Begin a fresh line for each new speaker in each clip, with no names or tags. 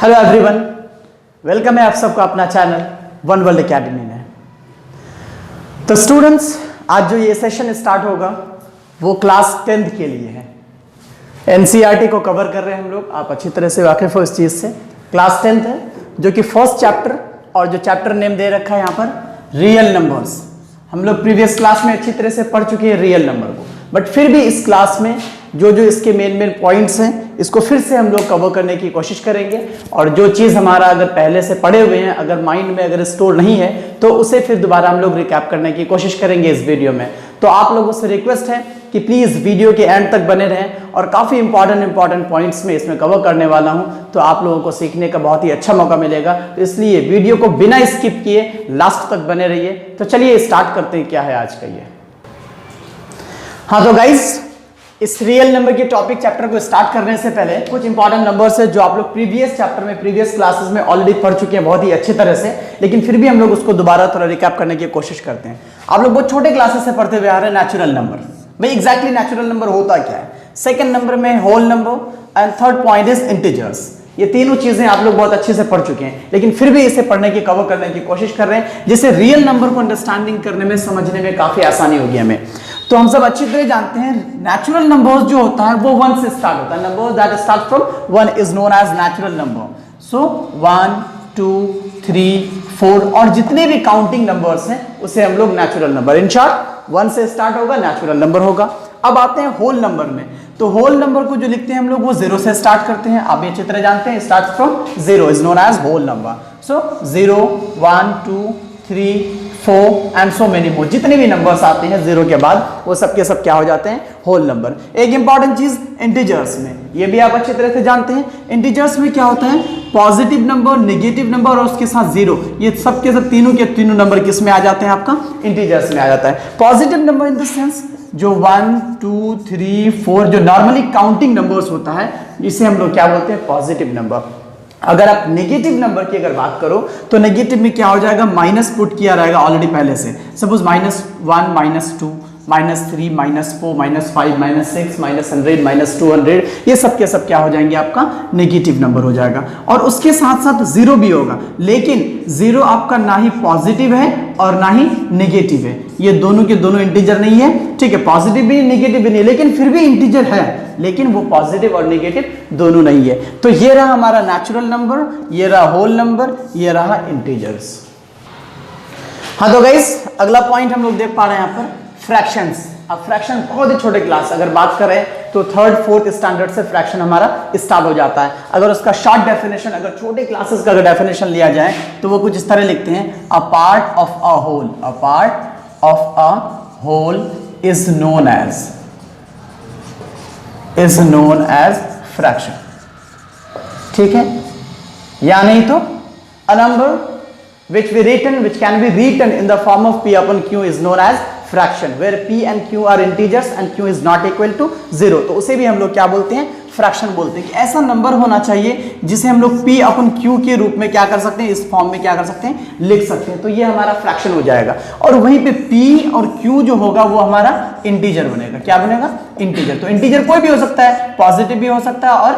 Hello everyone, welcome है आप सबका अपना चैनल वन वर्ल्ड एकेडमी में। तो स्टूडेंट्स, आज जो ये सेशन स्टार्ट होगा वो क्लास 10th के लिए है। एनसीईआरटी को कवर कर रहे हैं हम लोग, आप अच्छी तरह से वाकिफ हो इस चीज़ से। क्लास 10th है जो कि फर्स्ट चैप्टर, और जो चैप्टर नेम दे रखा है यहाँ पर रियल नंबर्स। हम लोग प्रीवियस क्लास में अच्छी तरह से पढ़ चुके हैं रियल नंबर को, बट फिर भी इस क्लास में जो जो इसके मेन पॉइंट्स हैं इसको फिर से हम लोग कवर करने की कोशिश करेंगे। और जो चीज़ हमारा अगर पहले से पढ़े हुए हैं, अगर माइंड में अगर स्टोर नहीं है, तो उसे फिर दोबारा हम लोग रिकैप करने की कोशिश करेंगे इस वीडियो में। तो आप लोगों से रिक्वेस्ट है कि प्लीज़ वीडियो के एंड तक बने रहें, और काफ़ी इंपॉर्टेंट पॉइंट्स में इसमें कवर करने वाला हूं, तो आप लोगों को सीखने का बहुत ही अच्छा मौका मिलेगा। तो इसलिए वीडियो को बिना स्किप किए लास्ट तक बने रहिए। तो चलिए स्टार्ट करते हैं, क्या है आज का ये। हाँ तो गाइज, इस रियल नंबर के टॉपिक चैप्टर को स्टार्ट करने से पहले कुछ इंपॉर्टेंट नंबर्स है जो आप लोग प्रीवियस चैप्टर में, प्रीवियस क्लासेस में ऑलरेडी पढ़ चुके हैं बहुत ही अच्छी तरह से, लेकिन फिर भी हम लोग उसको दोबारा थोड़ा रिकैप करने की कोशिश करते हैं। आप लोग बहुत छोटे क्लासेस से पढ़ते हुए आ रहे हैं नेचुरल नंबर। भाई एग्जैक्टली नेचुरल नंबर होता क्या है? सेकंड नंबर में whole number and third point is integers. ये तीनों चीजें आप लोग बहुत अच्छे से पढ़ चुके हैं, लेकिन फिर भी इसे पढ़ने की, कवर करने की कोशिश कर रहे हैं, जिससे रियल नंबर को अंडरस्टैंडिंग करने में, समझने में काफी आसानी होगी हमें। तो हम सब अच्छी तरह जानते हैं नेचुरल नंबर्स जो होता है वो 1 से स्टार्ट होता है। Numbers that start from 1 is known as natural number. So 1 2 3 4 और जितने भी काउंटिंग नंबर्स हैं उसे हम लोग नेचुरल नंबर, इन शॉर्ट 1 से स्टार्ट होगा, नेचुरल नंबर होगा। अब आते हैं होल नंबर में। तो होल नंबर को जो लिखते हैं हम लोग वो 0 से स्टार्ट करते हैं। आप ये अच्छी तरह जानते हैं, start from 0 is known as whole number. So 0 1 2 3 4 and so many more, जितने भी नंबर्स आते हैं 0 के बाद वो सब के सब क्या हो जाते हैं? Whole number. एक इंपॉर्टेंट चीज इंटीजर्स में, ये भी आप अच्छी तरह से जानते हैं, इंटीजर्स में क्या होता है? पॉजिटिव नंबर, नेगेटिव नंबर और उसके साथ 0, ये सब के सब तीनों के तीनों नंबर किस में आ जाते हैं? आपका इंटीजर्स में आ जाता है। Positive number in the sense जो 1 2 3 4 जो नॉर्मली काउंटिंग नंबर्स होता है, इसे हम लोग क्या बोलते हैं? Positive number. अगर आप नेगेटिव नंबर की अगर बात करो तो नेगेटिव में क्या हो जाएगा? माइनस पुट किया रहेगा ऑलरेडी पहले से। सपोज -1 -2 -3 -4 -5 -6 -100 -200, ये सब के सब क्या हो जाएंगे? आपका नेगेटिव नंबर हो जाएगा। और उसके साथ साथ 0 भी होगा, लेकिन 0 आपका ना ही पॉजिटिव है और ना ही नेगेटिव है, ये दोनों के दोनों इंटीजर नहीं है। ठीक है, पॉजिटिव भी नेगेटिव भी नहीं, लेकिन फिर भी इंटीजर है, लेकिन वो पॉजिटिव और नेगेटिव दोनों नहीं है। तो ये रहा हमारा नेचुरल नंबर, ये रहा होल नंबर, ये रहा इंटीजर्स। हाँ तो गाइस, अगला पॉइंट हम लोग देख पा रहे हैं यहाँ पर फ्रैक्शंस। अब फ्रैक्शन बहुत ही छोटे क्लास अगर बात करें तो 3rd 4th स्टैंडर्ड से फ्रैक्शन हमारा स्टार्ट हो जाता है। अगर उसका शॉर्ट डेफिनेशन, अगर छोटे क्लासेस का अगर डेफिनेशन लिया जाए तो वो कुछ इस तरह लिखते हैं, a part of a whole, a part of a whole is known as fraction. ठीक है, या नहीं तो a number which can be written in the form of p upon q is known as fraction, where p and q are integers and q is not equal to 0, तो उसे भी हम लोग क्या बोलते हैं? फ्रैक्शन बोलते हैं। कि ऐसा नंबर होना चाहिए जिसे हम लोग p अपन q के रूप में क्या कर सकते हैं? इस फॉर्म में क्या कर सकते हैं? लिख सकते हैं। तो ये हमारा फ्रैक्शन हो जाएगा। और वहीं पे p और q जो होगा वो हमारा इंटीजर बनेगा। क्या बनेगा? इंटीजर। तो इंटीजर कोई भी हो सकता है, पॉजिटिव भी हो सकता है और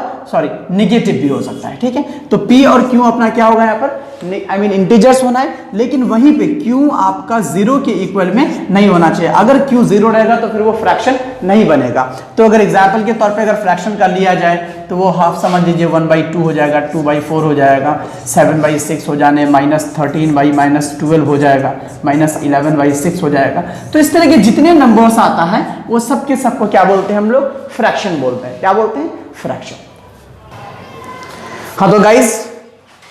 नेगेटिव भी हो सकता है। ठीक है, तो p और q अपना क्या होगा यहाँ पर? इंटीजर्स होना है, लेकिन वहीं पे q आपका 0 के इक्वल में नहीं होना चाहिए। अगर q 0 रहेगा तो फिर वो फ्रैक्शन नहीं बनेगा। तो अगर एग्जांपल के तौर पे अगर फ्रैक्शन का लिया जाए तो वो हाफ समझ लीजिए 1/2 हो जाएगा, 2/4 हो जाएगा, 7/6 हो जाने, -13/-12 हो जाएगा, -11/6 हो जाएगा। तो इस तरह के जितने नंबर्स आता है वो सब के सबको क्या बोलते हैं? हम लोग फ्रैक्शन बोलते हैं। क्या बोलते हैं? फ्रैक्शन। हाँ तो गाइज,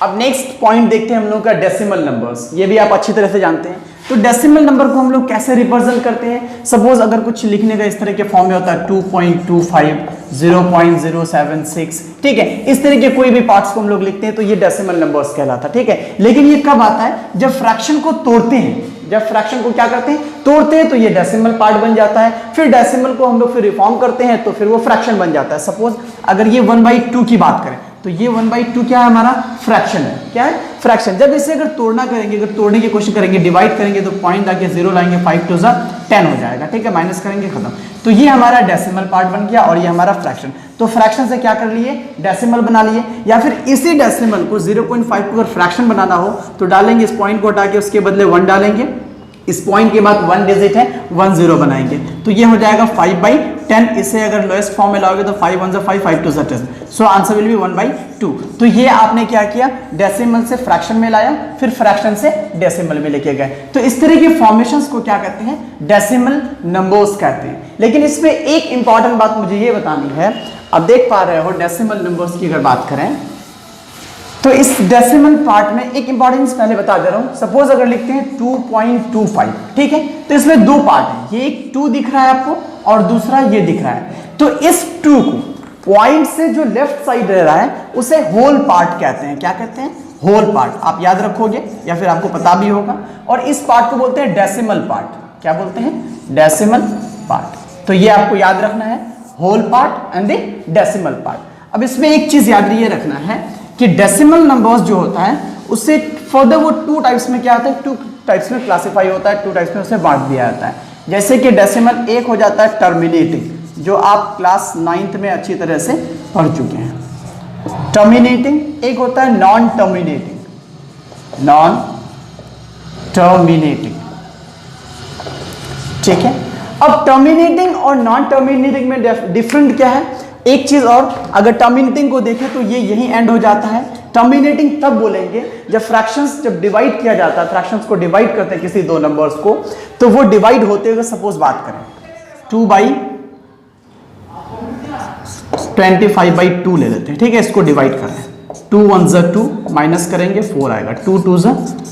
अब नेक्स्ट पॉइंट देखते हैं हम लोग का डेसिमल नंबर्स। ये भी आप अच्छी तरह से जानते हैं। तो डेसिमल नंबर को हम लोग कैसे रिप्रेजेंट करते हैं? सपोज अगर कुछ लिखने का इस तरह के फॉर्म में होता है 2.25 0.076, ठीक है, इस तरह के कोई भी पार्ट्स को हम लोग लिखते हैं तो ये डेसिमल नंबर्स कहलाता है। ठीक है, लेकिन ये कब आता है? जब फ्रैक्शन को तोड़ते हैं। जब फ्रैक्शन को क्या करते हैं? तोड़ते हैं, तो ये डेसिमल पार्ट बन जाता है। फिर डेसिमल को हम लोग फिर रिफॉर्म करते हैं तो फिर वो फ्रैक्शन बन जाता है। सपोज अगर ये 1/2 की बात करें तो ये 1/2 क्या है? हमारा फ्रैक्शन है। क्या है? फ्रैक्शन, जब इसे अगर तोड़ना करेंगे, अगर तोड़ने की कोशिश करेंगे, डिवाइड करेंगे तो पॉइंट आके 0 लाएंगे, 5 2 10 हो जाएगा, ठीक है, माइनस करेंगे खत्म। तो ये हमारा डेसिमल पार्ट बन गया और ये हमारा फ्रैक्शन। तो फ्रैक्शन से क्या कर लिए, डेसिमल बना लिए, या फिर इसी डेसिमल को 0.5 को अगर फ्रैक्शन बनाना हो तो डालेंगे, इस पॉइंट को हटा के उसके बदले 1 डालेंगे, इस पॉइंट के बाद 1 डिजिट है 1 0 बनाएंगे, तो ये हो जाएगा 5/10। इसे अगर लोएस्ट फॉर्म में लाओगे तो 5 1 5 5 2 10, सो आंसर विल बी 1/2। तो ये आपने क्या किया, डेसिमल से फ्रैक्शन में लाया, फिर फ्रैक्शन से डेसिमल में लेके गए। तो इस तरह के फॉर्मेशंस को क्या कहते हैं, डेसिमल नंबर्स कहते हैं। लेकिन इसमें एक इंपॉर्टेंट बात मुझे ये बतानी है, अब देख पा रहे हो डेसिमल नंबर्स की अगर बात करें तो इस डेसिमल पार्ट में एक इंपॉर्टेंस पहले बता दे रहा हूं। सपोज अगर लिखते हैं 2.25, ठीक है, तो इसमें दो पार्ट है, ये एक 2 दिख रहा है आपको और दूसरा ये दिख रहा है। तो इस 2 को पॉइंट से जो लेफ्ट साइड रह रहा है उसे होल पार्ट कहते हैं। क्या कहते हैं, होल पार्ट। आप याद रखोगे या फिर आपको पता भी होगा। और इस पार्ट को बोलते हैं डेसिमल पार्ट। क्या बोलते हैं, डेसिमल पार्ट। तो ये आपको याद रखना है, whole part and the decimal part. अब इसमें एक चीज याद ये रखना है कि डेसिमल नंबर्स जो होता है उससे फर्दर वो 2 टाइप्स में क्या होता है, 2 टाइप्स में क्लासिफाई होता है, 2 टाइप्स में उसे बांट दिया जाता है। जैसे कि डेसिमल एक हो जाता है टर्मिनेटिंग, जो आप क्लास 9th में अच्छी तरह से पढ़ चुके हैं। टर्मिनेटिंग एक होता है नॉन टर्मिनेटिंग, नॉन टर्मिनेटिंग, ठीक है। अब टर्मिनेटिंग और नॉन टर्मिनेटिंग में डिफरेंट क्या है, एक चीज और, अगर टर्मिनेटिंग को देखें तो ये यहीं एंड हो जाता है। टर्मिनेटिंग तब बोलेंगे जब फ्रैक्शंस, जब डिवाइड किया जाता है, फ्रैक्शंस को डिवाइड करते हैं किसी दो नंबर्स को, तो वो डिवाइड होते हुए सपोज बात करें 2/25/2 ले लेते हैं, ठीक है, इसको डिवाइड करें। 2 1 2 माइनस करेंगे 4 आएगा, 2 2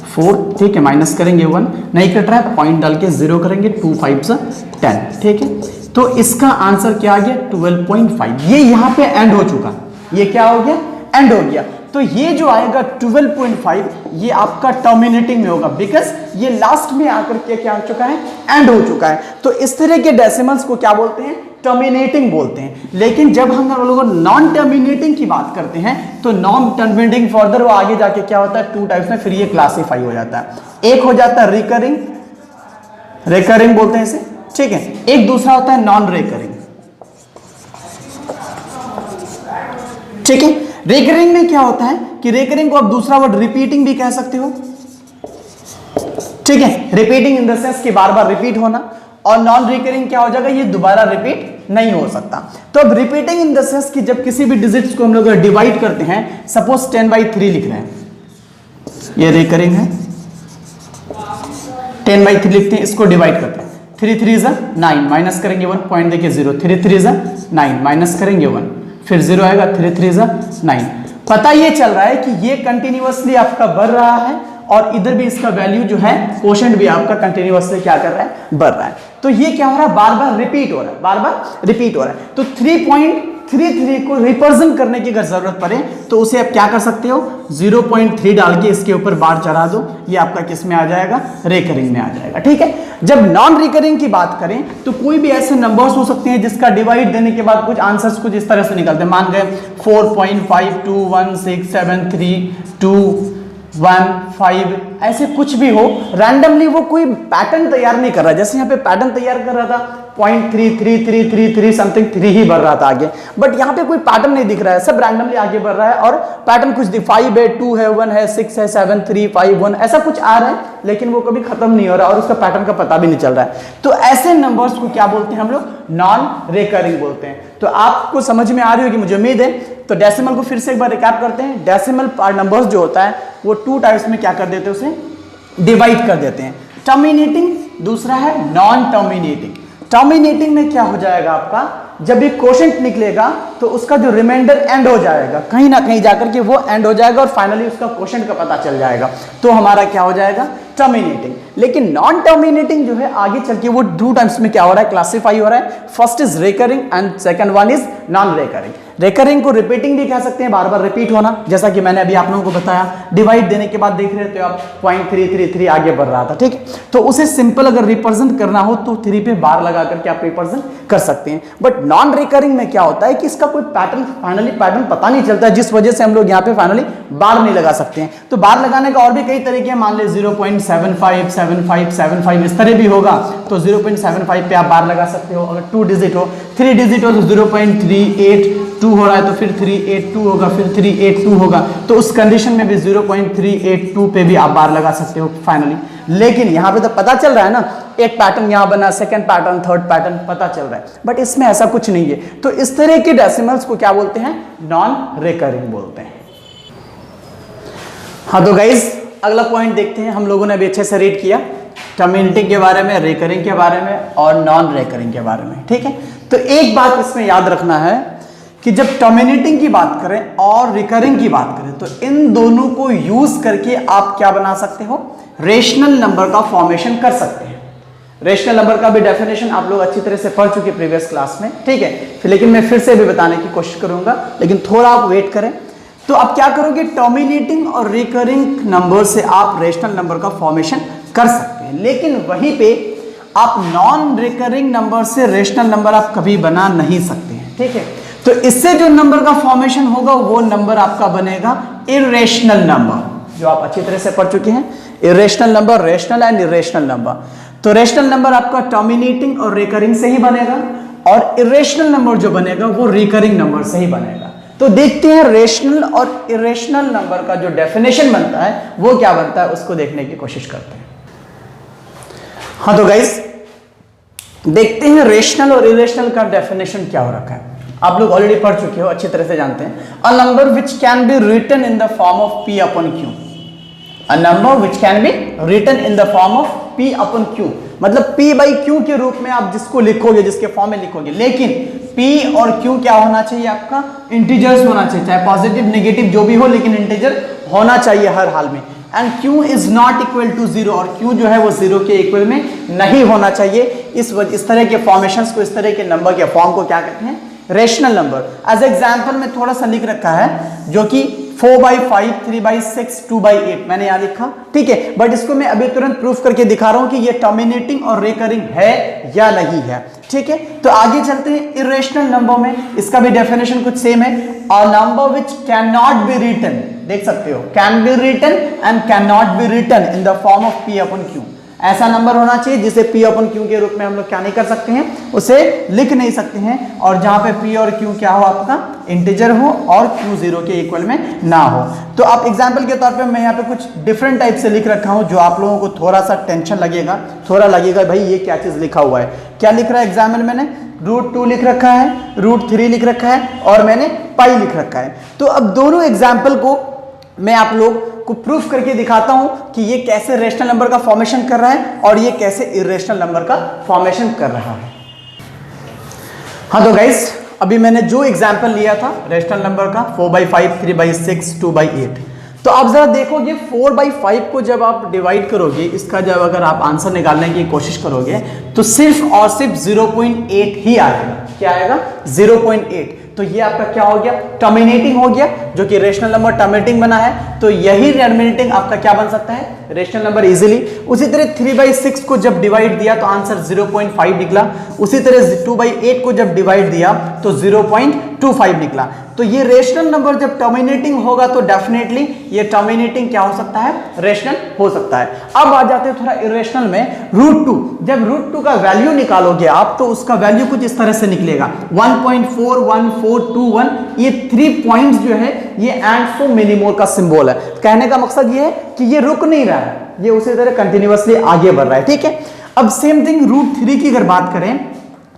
4, ठीक है, माइनस करेंगे 1, नहीं कट रहा है, पॉइंट डाल के 0 करेंगे, 2 5 10, ठीक है। तो इसका आंसर क्या आ गया, 12.5। ये यहां पे एंड हो चुका, ये क्या हो गया, एंड हो गया। तो ये जो आएगा 12.5 ये आपका टर्मिनेटिंग में होगा, बिकॉज ये लास्ट में आकर के क्या हो चुका है, एंड हो चुका है। तो इस तरह के डेसिमल्स को क्या बोलते हैं, टर्मिनेटिंग बोलते हैं। लेकिन जब हम लोग नॉन टर्मिनेटिंग की बात करते हैं तो नॉन टर्मिनेटिंग फर्दर वो आगे जाके क्या होता है, 2 टाइप्स में फिर ये क्लासीफाई हो जाता है। एक हो जाता है रिकरिंग, रिकरिंग बोलते हैं इसे, ठीक है। एक दूसरा होता है नॉन रिकरिंग, ठीक है। रिकरिंग में क्या होता है कि रिकरिंग को आप दूसरा वर्ड रिपीटिंग भी कह सकते हो, ठीक है, रिपीटिंग इन द सेंस कि बार बार रिपीट होना। और नॉन रिकरिंग क्या हो जाएगा, ये दोबारा रिपीट नहीं हो सकता। तो अब रिपीटिंग इन द सेंस कि जब किसी भी डिजिट्स को हम लोग डिवाइड करते हैं, सपोज 10/3 लिख रहे हैं, ये रिकरिंग है, 10/3 लिखते हैं, इसको डिवाइड करते हैं, 3 3 9, माइनस करेंगे 1, पॉइंट देखिए 0, 3 3 9, माइनस करेंगे 1, फिर 0 आएगा, 3 3 9। पता ये चल रहा है कि ये कंटिन्यूअसली आपका बढ़ रहा है और इधर भी इसका वैल्यू जो है, कोशेंट भी आपका कंटिन्यूअसली क्या कर रहा है, बढ़ रहा है। तो ये क्या हो रहा है, बार बार रिपीट हो रहा है, बार बार रिपीट हो रहा है। तो 3.33 को रिप्रेजेंट करने की अगर जरूरत पड़े तो उसे आप क्या कर सकते हो, 0.3 डाल के इसके ऊपर बार चढ़ा दो, ये आपका किस में आ जाएगा, रिकरिंग में आ जाएगा, ठीक है। जब नॉन रिकरिंग की बात करें तो कोई भी ऐसे नंबर्स हो सकते हैं जिसका डिवाइड देने के बाद कुछ आंसर्स कुछ इस तरह से निकलते हैं, मान गए 4.5216732215, ऐसे कुछ भी हो, रैंडमली वो कोई पैटर्न तैयार नहीं कर रहा। जैसे यहाँ पे पैटर्न तैयार कर रहा था 0.33333 समथिंग 3 ही बढ़ रहा था आगे, बट यहाँ पे कोई पैटर्न नहीं दिख रहा है, सब रैंडमली आगे बढ़ रहा है। और पैटर्न कुछ 5 है, 2 है, 1 है, 6 है, 7 3 5 1 ऐसा कुछ आ रहा है, लेकिन वो कभी खत्म नहीं हो रहा और उसका पैटर्न का पता भी नहीं चल रहा है। तो ऐसे नंबर्स को क्या बोलते हैं हम लोग, नॉन रिकरिंग बोलते हैं। तो आपको समझ में आ रही होगी मुझे उम्मीद है। तो डेसिमल को फिर से एक बार रिकैप करते हैं। डेसिमल नंबर्स जो होता है वो 2 टाइप्स में क्या कर देते हैं, उसे डिवाइड कर देते हैं, टर्मिनेटिंग, दूसरा है नॉन टर्मिनेटिंग। टर्मिनेटिंग में क्या हो जाएगा आपका, जब भी कोशेंट निकलेगा तो उसका जो रिमाइंडर एंड हो जाएगा, कहीं ना कहीं जाकर के वो एंड हो जाएगा और फाइनली उसका कोशेंट का पता चल जाएगा, तो हमारा क्या हो जाएगा, टर्मिनेटिंग। लेकिन नॉन टर्मिनेटिंग जो है आगे चल के वो 2 टाइप्स में क्या हो रहा है, क्लासिफाई हो रहा है। First is recurring and second one is non recurring. Recurring को रिपीटिंग भी कह सकते हैं, बार बार रिपीट होना, जैसा कि मैंने अभी आप लोगों को बताया। डिवाइड देने के बाद देख रहे थे आप 0.333 आगे बढ़ रहा था, ठीक है। तो उसे सिंपल अगर रिप्रेजेंट करना हो तो 3 पे बार लगा करके आप रिप्रेजेंट कर सकते हैं। बट नॉन रिकरिंग में क्या होता है कि इसका कोई पैटर्न, फाइनली पैटर्न पता नहीं चलता, जिस वजह से हम लोग यहाँ पे फाइनली बार नहीं लगा सकते हैं। तो बार लगाने का और भी कई तरीके हैं, मान ले 0.75 75 75 इस तरह भी होगा, तो 0.75 पे आप बार लगा सकते हो। अगर 2 डिजिट हो, 3 डिजिट हो तो 0.382 हो रहा है तो फिर 382 होगा, फिर 382 होगा, तो उस कंडीशन में भी 0.382 पे भी आप बार लगा सकते हो फाइनली। लेकिन यहाँ पे तो पता चल रहा है ना, एक पैटर्न यहाँ बना, सेकंड पैटर्न, थर्ड पैटर्न पता चल रहा है, बट इसमें ऐसा कुछ नहीं है। तो इस तरह के डेसिमल्स को क्या बोलते हैं? नॉन रिकरिंग बोलते हैं। हाँ तो गाइज अगला पॉइंट देखते हैं। हम लोगों ने अभी अच्छे से रीड किया टर्मिनेटिंग के बारे में, रिकरिंग के बारे में और नॉन रिकरिंग के बारे में, ठीक है। तो एक बात इसमें याद रखना है कि जब टर्मिनेटिंग की बात करें और रिकरिंग की बात करें तो इन दोनों को यूज करके आप क्या बना सकते हो? रेशनल नंबर का फॉर्मेशन कर सकते हैं। रेशनल नंबर का भी डेफिनेशन आप लोग अच्छी तरह से पढ़ चुके प्रीवियस क्लास में, ठीक है। लेकिन मैं फिर से भी बताने की कोशिश करूंगा, लेकिन थोड़ा आप वेट करें। तो आप क्या करोगे? टर्मिनेटिंग और रिकरिंग नंबर से आप रेशनल नंबर का फॉर्मेशन कर सकते हैं, लेकिन वहीं पे आप नॉन रिकरिंग नंबर से रेशनल नंबर आप कभी बना नहीं सकते हैं, ठीक है। तो इससे जो नंबर का फॉर्मेशन होगा वो नंबर आपका बनेगा इरेशनल नंबर, जो आप अच्छी तरह से पढ़ चुके हैं। Irrational number, rational and irrational number. तो रेशनल नंबर आपका टर्मिनेटिंग और रिकरिंग से ही बनेगा, और इरेशनल नंबर जो बनेगा वो रिकरिंग नंबर से ही बनेगा। तो देखते हैं रेशनल और इरेशनल नंबर का जो डेफिनेशन बनता है वो क्या बनता है, उसको देखने की कोशिश करते हैं। हाँ तो गाइस देखते हैं रेशनल और इरेशनल का डेफिनेशन क्या हो रखा है। आप लोग ऑलरेडी पढ़ चुके हो, अच्छी तरह से जानते हैं। A number which can be written in the form of P upon Q। A number which can be written in the form of P upon Q, मतलब P by Q के रूप में आप जिसको लिखोगे, जिसके फॉर्म में लिखोगे, लेकिन P और Q क्या होना चाहिए? आपका इंटीजर्स होना चाहिए, चाहे पॉजिटिव नेगेटिव जो भी हो, लेकिन इंटीजर होना चाहिए हर हाल में। And Q is not equal to 0, और Q जो है वो 0 के इक्वल में नहीं होना चाहिए। इस तरह के फॉर्मेशंस को, इस तरह के नंबर के फॉर्म को क्या कहते हैं? Rational number. एज एग्जाम्पल में थोड़ा सा लिख रखा है, जो कि 4/5, 3/6, 2/8 मैंने यहां लिखा, ठीक है। बट इसको मैं अभी तुरंत प्रूफ करके दिखा रहा हूं कि ये टर्मिनेटिंग और रिकरिंग है या नहीं है, ठीक है। तो आगे चलते हैं इरेशनल नंबर में। इसका भी डेफिनेशन कुछ सेम है। A number which can not be written, देख सकते हो, can be written and can not be written in the form of P upon Q। ऐसा नंबर होना चाहिए जिसे P upon Q के रूप में हम लोग क्या नहीं कर सकते हैं, उसे लिख नहीं सकते हैं, और जहां पे P और Q क्या हो? आपका इंटीजर हो और Q 0 के इक्वल में ना हो। तो आप एग्जाम्पल के तौर पे मैं यहाँ पे कुछ डिफरेंट टाइप से लिख रखा हूं, जो आप लोगों को थोड़ा सा टेंशन लगेगा, थोड़ा लगेगा भाई ये क्या चीज लिखा हुआ है। क्या लिख रहा है एग्जाम्पल? मैंने √2 लिख रखा है, √3 लिख रखा है, और मैंने पाई लिख रखा है। तो अब दोनों एग्जाम्पल को मैं आप लोग को प्रूफ करके दिखाता हूं कि ये कैसे रेशनल नंबर का फॉर्मेशन कर रहा है और ये कैसे इरेशनल नंबर का फॉर्मेशन कर रहा है। हाँ तो गाइस अभी मैंने जो एग्जांपल लिया था रेशनल नंबर का 4/5, 3/6, 2/8, तो आप जरा देखोगे 4/5 को जब आप डिवाइड करोगे, इसका जब अगर आप आंसर निकालने की कोशिश करोगे तो सिर्फ और सिर्फ 0.8 ही आएगा। क्या आएगा? 0.8। तो ये आपका क्या हो गया? टर्मिनेटिंग हो गया, जो कि रेशनल नंबर टर्मिनेटिंग बना है। तो यही टर्मिनेटिंग आपका क्या बन सकता है? Rational number easily. उसी तरह 3/6 को जब डिवाइड दिया तो आंसर 0.5 निकला। उसी तरह 2/8 को जब डिवाइड दिया तो 0.25 निकला। तो ये रेशनल नंबर जब टर्मिनेटिंग होगा तो डेफिनेटली ये टर्मिनेटिंग क्या हो सकता है? रेशनल हो सकता है। अब आ जाते हैं थोड़ा इरेशनल में। √2, जब √2 का वैल्यू निकालोगे आप तो उसका वैल्यू कुछ इस तरह से निकलेगा 1.41421। ये 3 पॉइंट्स जो है ये एंड सो मिलीमोल का सिंबल है। कहने का मकसद ये है कि ये रुक नहीं रहा है, ये उसी तरह कंटिन्यूअसली आगे बढ़ रहा है, ठीक है। अब सेम थिंग √3 की अगर बात करें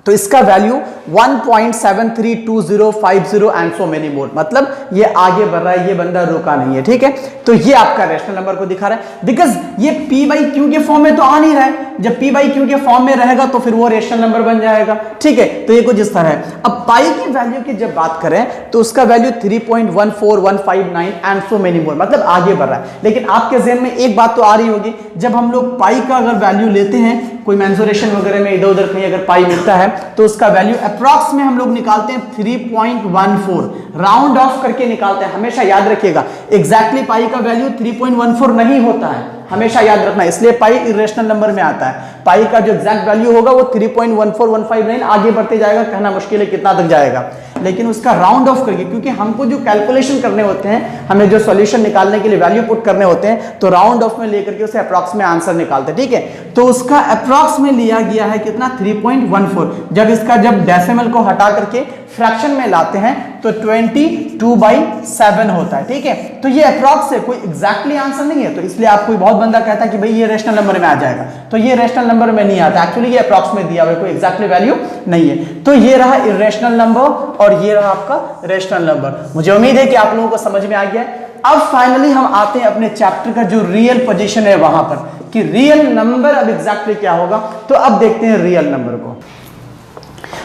तो इसका वैल्यू 1.732050 एंड सो मेनी मोर, मतलब ये आगे बढ़ रहा है, ये बंदा रुका नहीं है, ठीक है। तो ये आपका रेशनल नंबर को दिखा रहा है, बिकॉज ये P/Q के फॉर्म में तो आ नहीं रहा है। जब P/Q के फॉर्म में रहेगा तो फिर वो रेशनल नंबर बन जाएगा, ठीक है। तो ये कुछ इस तरह है। अब पाई की वैल्यू की जब बात करें तो उसका वैल्यू 3.14159 एंड सो मेनी मोर, मतलब आगे बढ़ रहा है। लेकिन आपके ज़हन में एक बात तो आ रही होगी, जब हम लोग पाई का अगर वैल्यू लेते हैं, कोई मेंसुरेशन वगैरह में इधर उधर कहीं अगर पाई मिलता है तो उसका वैल्यू अप्रॉक्स में हम लोग निकालते हैं 3.14, राउंड ऑफ करके निकालते हैं। हमेशा याद रखिएगा एग्जैक्टली पाई का वैल्यू 3.14 नहीं होता है, हमेशा याद रखना, इसलिए पाई इरेशनल नंबर में आता है। पाई का जो एग्जैक्ट वैल्यू होगा वो 3.14159, आगे बढ़ते जाएगा, कहना मुश्किल है कितना तक जाएगा, लेकिन उसका राउंड ऑफ करके, क्योंकि हमको जो कैलकुलेशन करने होते हैं, हमें जो सॉल्यूशन निकालने के लिए वैल्यू पुट करने होते हैं, तो राउंड ऑफ में लेकर के उसे अप्रॉक्स में आंसर निकालते हैं, ठीक है। तो उसका अप्रॉक्स में लिया गया है कितना 3.14। जब डेसिमल को हटा करके फ्रैक्शन में लाते हैं तो 22/7 होता है, ठीक है। तो ये अप्रॉक्स है, कोई एग्जैक्टली आंसर नहीं है। तो इसलिए आपको बहुत बंदा कहता है कि भाई ये रेशनल नंबर में आ जाएगा, तो ये रेशनल नंबर में नहीं आता, एक्चुअली ये अप्रॉक्स में दिया हुआ है, कोई एग्जैक्टली वैल्यू नहीं है। तो ये रहा इरेशनल नंबर और ये रहा आपका रेशनल नंबर। मुझे उम्मीद है कि आप लोगों को समझ में आ गया। अब फाइनली हम आते हैं अपने चैप्टर का जो रियल पोजीशन है वहां पर, कि रियल नंबर अब एग्जैक्टली क्या होगा। तो अब देखते हैं रियल नंबर को।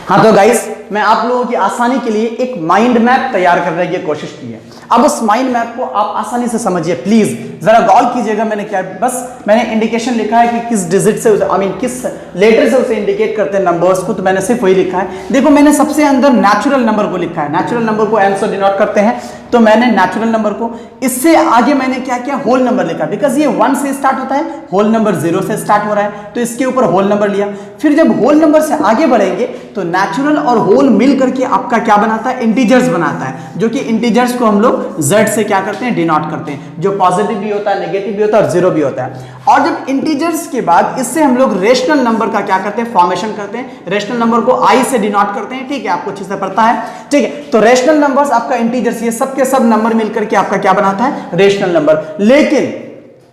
हाँ तो गाइस, मैं आप लोगों की आसानी के लिए एक माइंड मैप तैयार करने की कोशिश की है। अब उस माइंड मैप को आप आसानी से समझिए, प्लीज जरा गौर कीजिएगा। मैंने क्या, बस मैंने इंडिकेशन लिखा है कि किस डिजिट से, किस लेटर से उसे इंडिकेट करते हैं नंबर्स को, तो मैंने सिर्फ वही लिखा है। देखो मैंने सबसे अंदर नेचुरल नंबर को लिखा है, नेचुरल नंबर को एन से डिनोट करते हैं, तो मैंने नेचुरल नंबर को, इससे आगे मैंने क्या किया, होल नंबर लिखा, बिकॉज ये 1 से स्टार्ट होता है, होल नंबर 0 से स्टार्ट हो रहा है, तो इसके ऊपर होल नंबर लिया। फिर जब होल नंबर से आगे बढ़ेंगे तो नेचुरल और होल मिल करके आपका क्या बनाता है, इंटीजर्स बनाता है, जो कि इंटीजर्स को हम लोग z से क्या करते हैं, डिनोट करते हैं, जो पॉजिटिव भी होता है, नेगेटिव भी होता है और 0 भी होता है। और जब इंटीजर्स के बाद इससे हम लोग रेशनल नंबर का क्या करते हैं, फॉर्मेशन करते हैं। रेशनल नंबर को i से डिनोट करते हैं, ठीक है, आपको अच्छे से पता है, ठीक है। तो रेशनल नंबर्स आपका इंटीजर्स, ये सब के सब नंबर मिलकर के आपका क्या बनाता है, रेशनल नंबर। लेकिन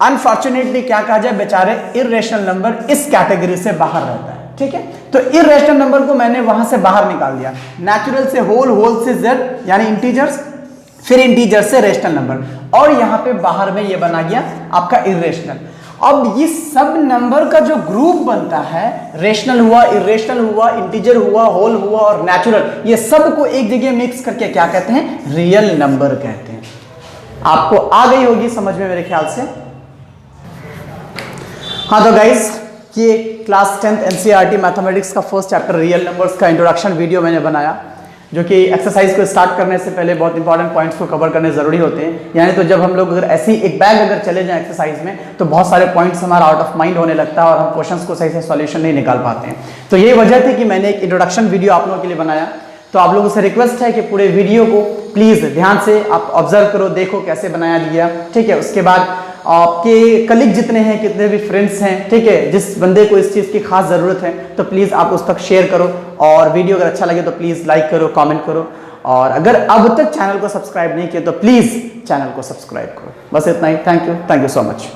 अनफॉर्चुनेटली क्या कहा जाए, बेचारे इर्रेशनल नंबर इस कैटेगरी से बाहर रहता है, ठीक है। तो इर्रेशनल नंबर को मैंने वहां से बाहर निकाल दिया, नेचुरल से होल, होल से z यानी इंटीजर्स, फिर इंटीजर से रेशनल नंबर, और यहां पे बाहर में ये बना गया आपका इर्रेशनल। अब ये सब नंबर का जो ग्रुप बनता है, रेशनल हुआ, इर्रेशनल हुआ, इंटीजर हुआ, होल हुआ और नेचुरल, ये सब को एक जगह मिक्स करके क्या कहते हैं, रियल नंबर कहते हैं। आपको आ गई होगी समझ में मेरे ख्याल से। हाँ तो गाइस, ये क्लास 10th एनसीईआरटी मैथमेटिक्स का फर्स्ट चैप्टर रियल नंबर्स का इंट्रोडक्शन वीडियो मैंने बनाया, जो कि एक्सरसाइज को स्टार्ट करने से पहले बहुत इंपॉर्टेंट पॉइंट्स को कवर करने जरूरी होते हैं। यानी तो जब हम लोग अगर ऐसी एक बैग अगर चले जाएं एक्सरसाइज में, तो बहुत सारे पॉइंट्स हमारा आउट ऑफ माइंड होने लगता है और हम क्वेश्चंस को सही से सॉल्यूशन नहीं निकाल पाते हैं। तो यही वजह थी कि मैंने एक इंट्रोडक्शन वीडियो आप लोगों के लिए बनाया। तो आप लोगों से रिक्वेस्ट है कि पूरे वीडियो को प्लीज ध्यान से आप ऑब्जर्व करो, देखो कैसे बनाया गया, ठीक है। उसके बाद आपके कलीग जितने हैं, कितने भी फ्रेंड्स हैं, ठीक है, जिस बंदे को इस चीज़ की खास ज़रूरत है, तो प्लीज़ आप उस तक शेयर करो, और वीडियो अगर अच्छा लगे तो प्लीज़ लाइक करो, कमेंट करो, और अगर अब तक चैनल को सब्सक्राइब नहीं किया तो प्लीज़ चैनल को सब्सक्राइब करो। बस इतना ही। Thank you so much.